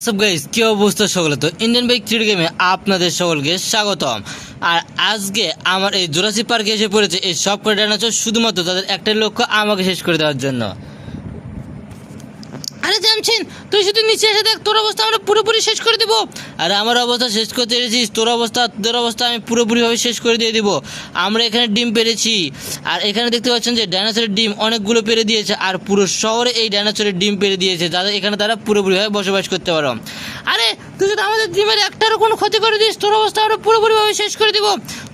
সব গাইস কি অবস্থা সকলে, তো ইন্ডিয়ান বাইক থ্রি গেমে আপনাদের সকলকে স্বাগতম। আর আজকে আমার এই জুরাসিক পার্কে এসে পড়েছে এই সব কটা ডাইনোসর শুধুমাত্র তাদের একটাই লক্ষ্য, আমাকে শেষ করে দেওয়ার জন্য। আরে জামছেন, তুই শুধু নিচে এসে দেখ, তোর অবস্থা আমরা পুরোপুরি শেষ করে দেবো। আরে আমার অবস্থা শেষ করতে এসেছিস, তোর অবস্থা আমি পুরোপুরিভাবে শেষ করে দিয়ে দিব। আমরা এখানে ডিম পেরেছি, আর এখানে দেখতে পাচ্ছেন যে ডাইনোসরের ডিম অনেকগুলো পেরে দিয়েছে, আর পুরো শহরে এই ডাইনোসরের ডিম পেরে দিয়েছে, যাদের এখানে তারা পুরোপুরিভাবে বসবাস করতে পারো। আরে তুই যদি আমাদের ডিমের একটারও কোনো ক্ষতি করে দিস, তোর অবস্থা আমরা পুরোপুরিভাবে শেষ করে দিব।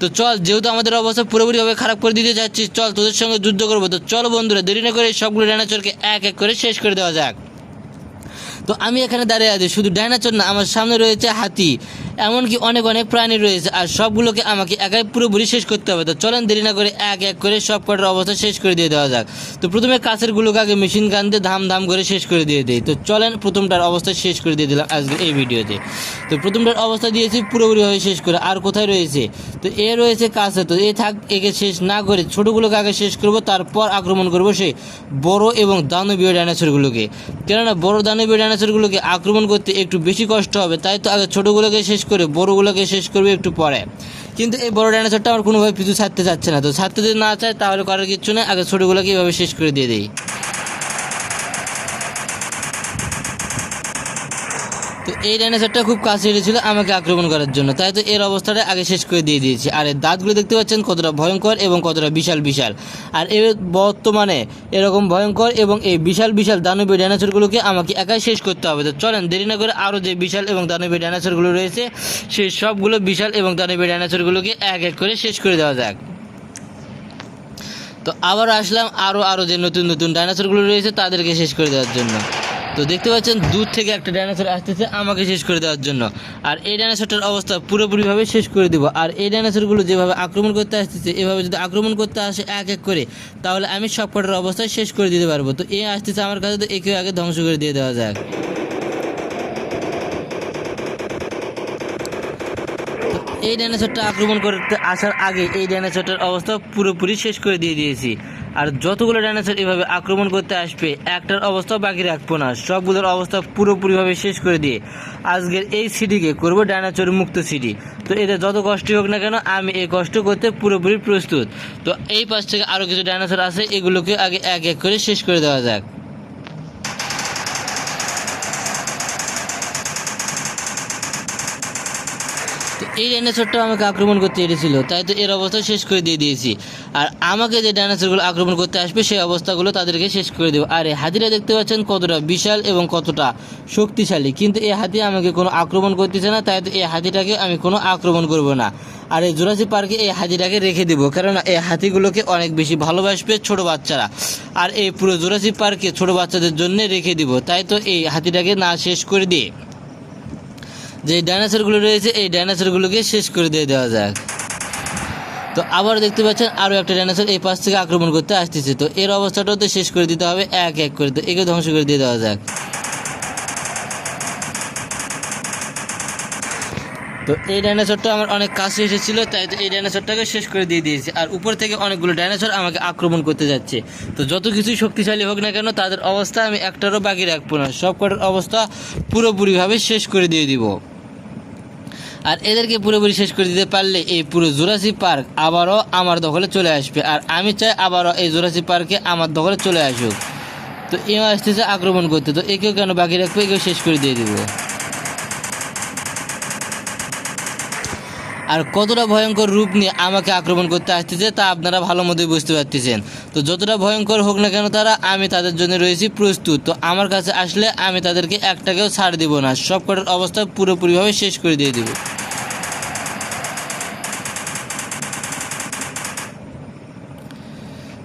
তো চল, যেহেতু আমাদের অবস্থা পুরোপুরিভাবে খারাপ করে দিতে যাচ্ছিস, চল তোদের সঙ্গে যুদ্ধ করবো। তো চলো বন্ধুরা, দেরি না করে সবগুলো ডাইনোসরকে এক এক করে শেষ করে দেওয়া যাক। তো আমি এখানে দাঁড়িয়ে আছি, শুধু ডাইনোসর না, আমার সামনে রয়েছে হাতি, এমনকি অনেক অনেক প্রাণী রয়েছে, আর সবগুলোকে আমাকে একাই পুরোপুরি শেষ করতে হবে। তো চলেন দেরি না করে এক এক করে সব কটার অবস্থা শেষ করে দিয়ে দেওয়া যাক। তো প্রথমে কাছেরগুলোকে আগে মেশিন গান দিয়ে ধাম ধাম করে শেষ করে দিয়ে দিই। তো চলেন প্রথমটার অবস্থা শেষ করে দিয়ে দিলাম আজকে এই ভিডিওতে। তো প্রথমটার অবস্থা দিয়েছি পুরোপুরিভাবে শেষ করে। আর কোথায় রয়েছে? তো এ রয়েছে কাছে, তো এ থাক, একে শেষ না করে ছোটোগুলোকে আগে শেষ করব, তারপর আক্রমণ করব সেই বড় এবং দানবীয় ডাইনোসরগুলোকে। কেননা বড় দানবীয় ডাইনোসরগুলোকে আক্রমণ করতে একটু বেশি কষ্ট হবে, তাই তো আগে ছোটোগুলোকে শেষ করে বড়গুলোকে শেষ করবে একটু পরে। কিন্তু এই বড় ডাইনোসরটা আমার কোনোভাবে পিছু ছাড়তে চাচ্ছে না, তো ছাড়তে যদি না চায় তাহলে করার কিচ্ছু নেই, আগে ছোটোগুলোকে এইভাবে শেষ করে দিয়ে দিই। তো এই ডাইনোসরটা খুব কাছে এসেছিল আমাকে আক্রমণ করার জন্য, তাই তো এর অবস্থাটা আগে শেষ করে দিয়ে দিয়েছি। আর এর দাঁতগুলো দেখতে পাচ্ছেন কতটা ভয়ঙ্কর এবং কতটা বিশাল বিশাল। আর এর বর্তমানে এরকম ভয়ঙ্কর এবং এই বিশাল বিশাল দানবীয় ডাইনোসরগুলোকে আমাকে একাই শেষ করতে হবে। তো চলেন দেরি না করে আরও যে বিশাল এবং দানবীয় ডাইনোসরগুলো রয়েছে সেই সবগুলো বিশাল এবং দানবীয় ডাইনোসরগুলোকে এক এক করে শেষ করে দেওয়া যাক। তো আবার আসলাম আরও যে নতুন নতুন ডাইনোসরগুলো রয়েছে তাদেরকে শেষ করে দেওয়ার জন্য। তো দেখতে পাচ্ছেন দূর থেকে একটা ডাইনোসর আসতেছে আমাকে শেষ করে দেওয়ার জন্য, আর এই ডাইনোসরটার অবস্থা পুরোপুরিভাবে শেষ করে দেবো। আর এই ডাইনোসরগুলো যেভাবে আক্রমণ করতে আসতেছে, এভাবে যদি আক্রমণ করতে আসে এক এক করে, তাহলে আমি সব কটার অবস্থা শেষ করে দিতে পারবো। তো এ আসতেছে আমার কাছে, তো একেও আগে ধ্বংস করে দিয়ে দেওয়া যাক। এই ডাইনোসরটা আক্রমণ করতে আসার আগে এই ডাইনোসরটার অবস্থা পুরোপুরি শেষ করে দিয়ে দিয়েছি। আর যতগুলো ডাইনোসর এভাবে আক্রমণ করতে আসবে, একটার অবস্থা বাকি রাখবো না, সবগুলোর অবস্থা পুরোপুরিভাবে শেষ করে দিয়ে আজকের এই সিটিকে করবো ডাইনোসর মুক্ত সিটি। তো এতে যত কষ্টই হোক না কেন, আমি এই কষ্ট করতে পুরোপুরি প্রস্তুত। তো এই পাশ থেকে আরও কিছু ডাইনোসর আছে, এগুলোকে আগে এক এক করে শেষ করে দেওয়া যাক। এই ডাইনোসরটা আমাকে আক্রমণ করতে এসেছিল, তাই তো এর অবস্থা শেষ করে দিয়ে দিয়েছি। আর আমাকে যে ডাইনোসরগুলো আক্রমণ করতে আসবে সেই অবস্থাগুলো তাদেরকে শেষ করে দেবো। আর এই হাতিটা দেখতে পাচ্ছেন কতটা বিশাল এবং কতটা শক্তিশালী, কিন্তু এই হাতি আমাকে কোনো আক্রমণ করতেছে না, তাই তো এই হাতিটাকে আমি কোনো আক্রমণ করব না। আর এই জুরাসিক পার্কে এই হাতিটাকে রেখে দেবো, কারণ এই হাতিগুলোকে অনেক বেশি ভালোবাসবে ছোট বাচ্চারা, আর এই পুরো জুরাসিক পার্কে ছোট বাচ্চাদের জন্য রেখে দিব। তাই তো এই হাতিটাকে না শেষ করে দিয়ে যে ডাইনোসরগুলো রয়েছে এই ডাইনোসরগুলোকে শেষ করে দিয়ে দেওয়া যাক। তো আবার দেখতে পাচ্ছেন আরও একটা ডাইনোসর এই পাশ থেকে আক্রমণ করতে আসতেছে, তো এর অবস্থাটাও তো শেষ করে দিতে হবে এক এক করে। তো একে ধ্বংস করে দিয়ে দেওয়া যাক। তো এই ডাইনোসরটা আমার অনেক কাছে এসেছিল, তাই তো এই ডাইনোসরটাকে শেষ করে দিয়ে দিয়েছি। আর উপর থেকে অনেকগুলো ডাইনোসর আমাকে আক্রমণ করতে যাচ্ছে, তো যত কিছুই শক্তিশালী হোক না কেন তাদের অবস্থা আমি একটারও বাকি রাখবো না, সব কটার অবস্থা পুরোপুরিভাবে শেষ করে দিয়ে দিব। আর এদেরকে পুরোপুরি শেষ করে দিতে পারলে এই পুরো জুরাসিক পার্ক আবারও আমার দখলে চলে আসবে, আর আমি চাই আবারও এই জুরাসিক পার্কে আমার দখলে চলে আসুক। তো এও আসতেছে আক্রমণ করতে, তো একেও কেন বাকি রাখবো, একেও শেষ করে দিয়ে দিব। আর কতটা ভয়ঙ্কর রূপ নিয়ে আমাকে আক্রমণ করতে আসতেছে তা আপনারা ভালো মতোই বুঝতে পারতেছেন। তো যতটা ভয়ঙ্কর হোক না কেন তারা, আমি তাদের জন্য রয়েছি প্রস্তুত। তো আমার কাছে আসলে আমি তাদেরকে একটাকেও ছাড় দিব না, সব কটার অবস্থা পুরোপুরিভাবে শেষ করে দিয়ে দেব।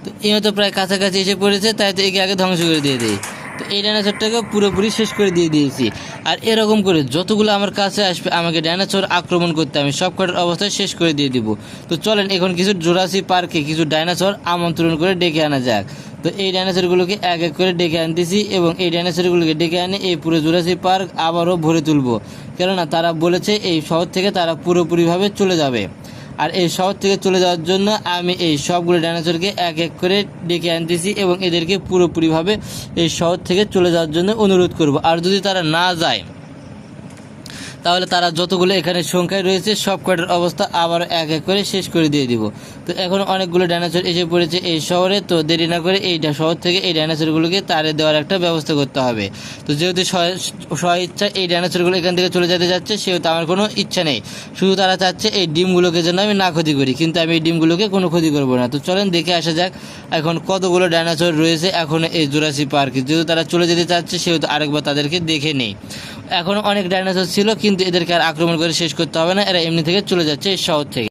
তো এই তো প্রায় কাছাকাছি এসে পড়েছে, তাই তো একে আগে ধ্বংস করে দিয়ে দিই। তো এই ডাইনোসরটাকে পুরোপুরি শেষ করে দিয়ে দিয়েছি। আর এরকম করে যতগুলো আমার কাছে আসবে আমাকে ডাইনোসর আক্রমণ করতে আমি সব কটার অবস্থায় শেষ করে দিয়ে দিব। তো চলেন এখন কিছু জুরাসিক পার্কে কিছু ডাইনোসর আমন্ত্রণ করে ডেকে আনা যাক। তো এই ডাইনোসরগুলোকে এক এক করে ডেকে আনতেছি, এবং এই ডাইনোসরগুলোকে ডেকে আনে এই পুরো জুরাসিক পার্ক আবারও ভরে তুলব, কেননা তারা বলেছে এই শহর থেকে তারা পুরোপুরিভাবে চলে যাবে। আর এই শহর থেকে চলে যাওয়ার জন্য আমি এই সবগুলো ডাইনোসরকে এক এক করে ডেকে আনতেছি এবং এদেরকে পুরোপুরিভাবে এই শহর থেকে চলে যাওয়ার জন্য অনুরোধ করব। আর যদি তারা না যায় তাহলে তারা যতগুলো এখানে সংখ্যায় রয়েছে সব কয়টার অবস্থা আবার এক এক করে শেষ করে দিয়ে দিব। তো এখন অনেকগুলো ডাইনোসর এসে পড়েছে এই শহরে, তো দেরি না করে এই শহর থেকে এই ডাইনোসরগুলোকে তাড়িয়ে দেওয়ার একটা ব্যবস্থা করতে হবে। তো যেহেতু স্ব ইচ্ছা এই ডাইনোসরগুলো এখান থেকে চলে যেতে যাচ্ছে, সেহেতু আমার কোনো ইচ্ছা নেই, শুধু তারা চাচ্ছে এই ডিমগুলোকে যেন আমি না ক্ষতি করি, কিন্তু আমি এই ডিমগুলোকে কোনো ক্ষতি করবো না। তো চলেন দেখে আসা যাক এখন কতগুলো ডাইনোসর রয়েছে এখন এই জুরাসিক পার্কে। যেহেতু তারা চলে যেতে চাচ্ছে সেহেতু আরেকবার তাদেরকে দেখে নেই। এখন অনেক ডাইনোসর ছিল, কিন্তু এদেরকে আর আক্রমণ করে শেষ করতে হবে না, এরা এমনি থেকে চলে যাচ্ছে এই শহর থেকে।